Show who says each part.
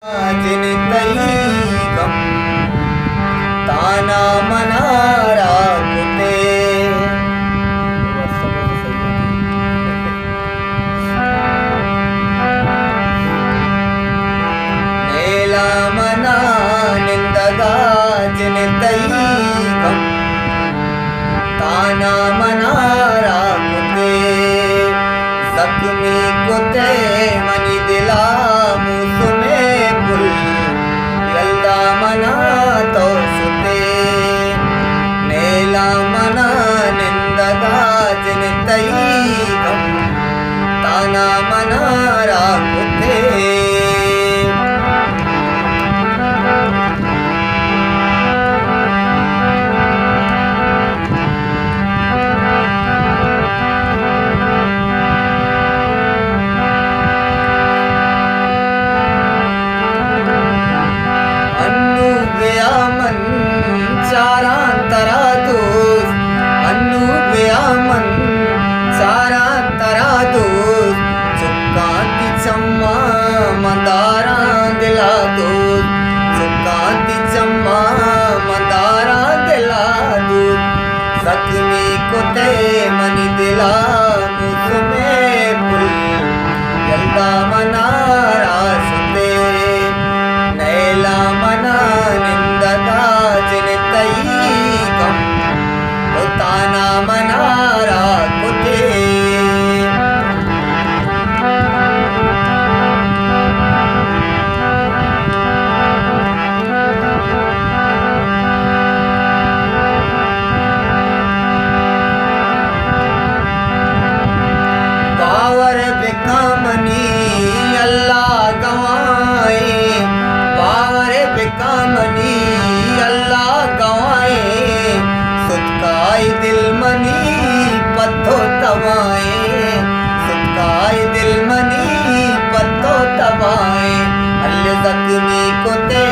Speaker 1: जिन तई गम ताना मनारा कुते नेला मना निंदगा जिन तई गम ताना मनारा कुते जख्मी कुते मनी दिला मुसुमे पुल यल्दा मना तो सुते नेला मना निंदगा जिन तई गम ताना मनारा कुते सारा दोस्त अन्नू बेअमन सारा तरा दोस्त चुक्कांती चम्मा मंदारा दिला दोस्त चुक्कांती चम्मा मंदारा दिला दोस्त जख्मी कुते मनी दिला मुसुमे पुल यल्दा मनारा सुते नैला मना निंदगा जिन तई गम तो ताना मनारा कुते पावर बेकामनी अल्लाह गवाए पावर बेकामनी अल्लाह गवाए सुतकाई दिल मनी पत्थो तवाए सुतकाई दिल मनी पत्थो तवाए अल्लाह जख्मी कुते